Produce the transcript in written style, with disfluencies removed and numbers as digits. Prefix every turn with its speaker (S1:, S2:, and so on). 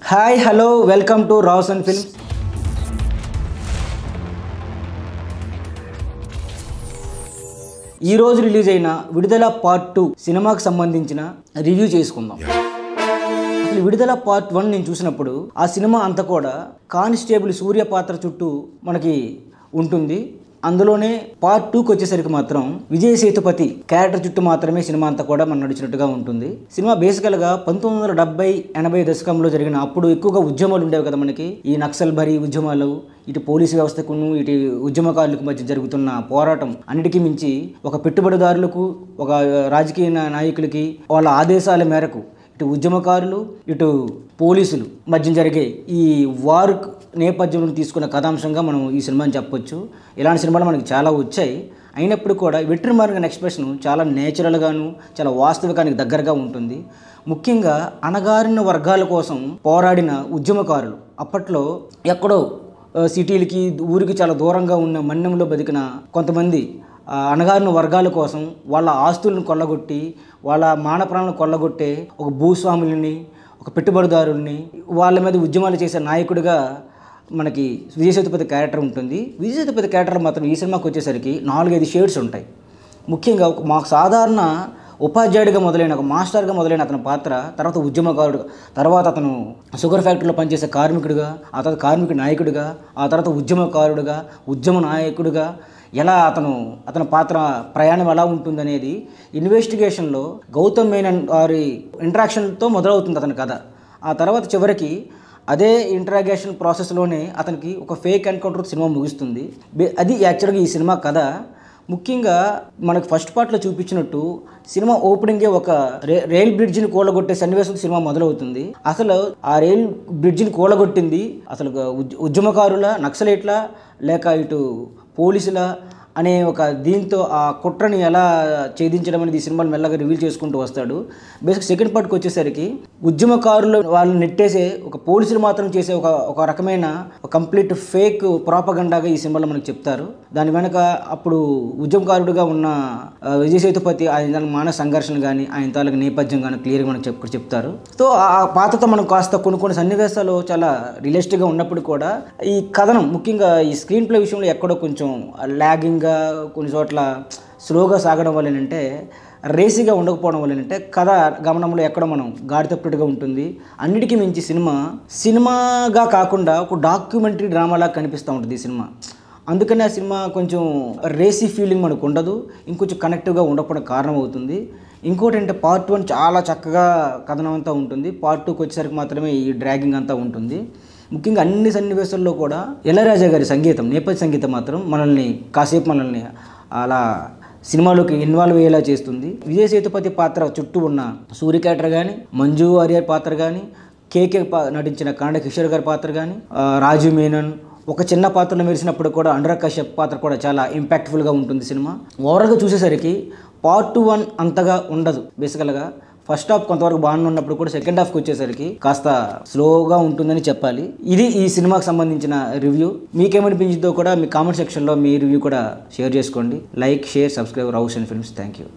S1: Hi hello welcome to Rao's and films. ఈరోజు release అయిన విడుదల పార్ట్ 2 సినిమాకి సంబంధించిన రివ్యూ చేసుకుందాం. అసలు విడుదల పార్ట్ 1 నేను చూసినప్పుడు ఆ సినిమా అంతా కూడా కానిస్టేబుల్ సూర్య పాత్ర చుట్టూ మనకి ఉంటుంది. అందులోనే పార్ట్ 2కి వచ్చేసరికి మాత్రం విజయ్ సేతుపతి క్యారెక్టర్ చుట్టూ మాత్రమే సినిమా అంతా కూడా మనం నడిచినట్టుగా ఉంటుంది. సినిమా బేసికల్గా 1970-80 దశకంలో జరిగిన అప్పుడు ఎక్కువగా ఉద్యమాలు ఉండేవి కదా మనకి. ఈ నక్సల్ భరీ ఉద్యమాలు, ఇటు పోలీసు వ్యవస్థకును ఇటు ఉద్యమకారులకు మధ్య జరుగుతున్న పోరాటం అన్నిటికీ మించి ఒక పెట్టుబడిదారులకు, ఒక రాజకీయ నాయకులకి వాళ్ళ ఆదేశాల మేరకు ఇటు ఉద్యమకారులు ఇటు పోలీసులు మధ్య జరిగే ఈ వార్ నేపథ్యంలో తీసుకున్న కథాంశంగా మనం ఈ సినిమాని చెప్పొచ్చు. ఇలాంటి సినిమాలు మనకి చాలా వచ్చాయి. అయినప్పుడు కూడా వెట్రిమార్గన్ ఎక్స్ప్రెషన్ చాలా నేచురల్గాను చాలా వాస్తవికానికి దగ్గరగా ఉంటుంది. ముఖ్యంగా అణగారిన వర్గాల కోసం పోరాడిన ఉద్యమకారులు అప్పట్లో ఎక్కడో సిటీలకి ఊరికి చాలా దూరంగా ఉన్న మన్యంలో బతికిన కొంతమంది అణగారిన వర్గాల కోసం వాళ్ళ ఆస్తులను కొల్లగొట్టి వాళ్ళ మానప్రాణాలను కొల్లగొట్టే ఒక భూస్వాములని, ఒక పెట్టుబడిదారుల్ని, వాళ్ళ మీద ఉద్యమాలు చేసే నాయకుడిగా మనకి విజయ్ సేతుపతి క్యారెక్టర్ ఉంటుంది. విజయ్ సేతుపతి క్యారెక్టర్ మాత్రం ఈ సినిమాకి వచ్చేసరికి 4-5 షేడ్స్ ఉంటాయి. ముఖ్యంగా మాకు సాధారణ ఉపాధ్యాయుడిగా మొదలైన ఒక మాస్టర్గా మొదలైన అతని పాత్ర, తర్వాత ఉద్యమకారుడుగా, తర్వాత అతను షుగర్ ఫ్యాక్టరీలో పనిచేసే కార్మికుడిగా, ఆ తర్వాత కార్మిక నాయకుడిగా, ఆ తర్వాత ఉద్యమకారుడుగా, ఉద్యమ నాయకుడిగా ఎలా అతని పాత్ర ప్రయాణం ఎలా ఉంటుందనేది ఇన్వెస్టిగేషన్లో గౌతమ్ మేనన్ వారి ఇంటరాక్షన్తో మొదలవుతుంది అతని కథ. ఆ తర్వాత చివరికి అదే ఇంటరాగేషన్ ప్రాసెస్లోనే అతనికి ఒక ఫేక్ ఎన్కౌంటర్ సినిమా ముగుస్తుంది. అది యాక్చువల్గా ఈ సినిమా కథ. ముఖ్యంగా మనకు ఫస్ట్ పార్ట్లో చూపించినట్టు సినిమా ఓపెనింగే ఒక రైల్ బ్రిడ్జిని కూలగొట్టే సన్నివేశం సినిమా మొదలవుతుంది. అసలు ఆ రైల్ బ్రిడ్జిని కూలగొట్టింది అసలు ఉద్యమకారుల, నక్సలైట్ల లేక ఇటు పోలీసుల అనే ఒక దీంతో ఆ కుట్రని ఎలా ఛేదించడం అనేది ఈ సినిమాలు మెల్లగా రివీల్ చేసుకుంటూ వస్తాడు. బేసిక్ సెకండ్ పార్ట్కి వచ్చేసరికి ఉద్యమకారులు వాళ్ళని నెట్టేసే ఒక పోలీసులు మాత్రం చేసే ఒక రకమైన కంప్లీట్ ఫేక్ ప్రాపగండాగా ఈ సినిమాలో మనకు చెప్తారు. దాని వెనక అప్పుడు ఉద్యమకారుడుగా ఉన్న విజయ్ సేతుపతి ఆయన మానవ సంఘర్షణ కానీ ఆయన తాలూకు నేపథ్యం కానీ క్లియర్గా మనకు చెప్తారు. సో ఆ పాత్రతో మనం కాస్త కొన్ని సన్నివేశాలు చాలా రియలిస్టిక్గా ఉన్నప్పుడు కూడా ఈ కథనం ముఖ్యంగా ఈ స్క్రీన్ ప్లే విషయంలో ఎక్కడో కొంచెం ల్యాగింగ్, కొన్ని చోట్ల స్లోగా సాగడం వల్లనంటే, రేసీగా ఉండకపోవడం వల్లనంటే కథ గమనంలో ఎక్కడో మనం గాడి తప్పుడుగా ఉంటుంది. అన్నిటికీ మించి సినిమాగా కాకుండా ఒక డాక్యుమెంటరీ డ్రామాలా కనిపిస్తూ ఉంటుంది ఈ సినిమా. అందుకని ఆ సినిమా కొంచెం రేసీ ఫీలింగ్ మనకు ఉండదు, ఇంకొంచెం కనెక్టివ్గా ఉండకపోవడం కారణం అవుతుంది. ఇంకోటి అంటే పార్ట్ 1 చాలా చక్కగా కథనం అంతా ఉంటుంది. పార్ట్ 2కి వచ్చేసరికి మాత్రమే ఈ డ్రాగింగ్ అంతా ఉంటుంది. ముఖ్యంగా అన్ని సన్నివేశాల్లో కూడా ఇళయరాజా గారి సంగీతం, నేపథ్య సంగీతం మాత్రం కాసేపు మనల్ని అలా సినిమాలోకి ఇన్వాల్వ్ అయ్యేలా చేస్తుంది. విజయ్ సేతుపతి పాత్ర చుట్టూ ఉన్న సూర్య క్యారెక్టర్ కానీ, మంజు వారియర్ పాత్ర కానీ, కేకే నటించిన కన్నడ కిషోర్ గారి పాత్ర కానీ, రాజు మేనన్ ఒక చిన్న పాత్రలో మెరిసినప్పుడు కూడా అనురాగ్ కశ్యప్ పాత్ర కూడా చాలా ఇంపాక్ట్ఫుల్గా ఉంటుంది సినిమా. ఓవరాల్గా చూసేసరికి పార్ట్ 1 అంతగా ఉండదు. బేసికల్గా ఫస్ట్ హాఫ్ కొంతవరకు బాగానే ఉన్నప్పుడు కూడా సెకండ్ హాఫ్కి వచ్చేసరికి కాస్త స్లోగా ఉంటుందని చెప్పాలి. ఇది ఈ సినిమాకి సంబంధించిన రివ్యూ. మీకేమనిపించిందో కూడా మీ కామెంట్ సెక్షన్లో మీ రివ్యూ కూడా షేర్ చేసుకోండి. Like, share, subscribe Rao's and films. Thank you.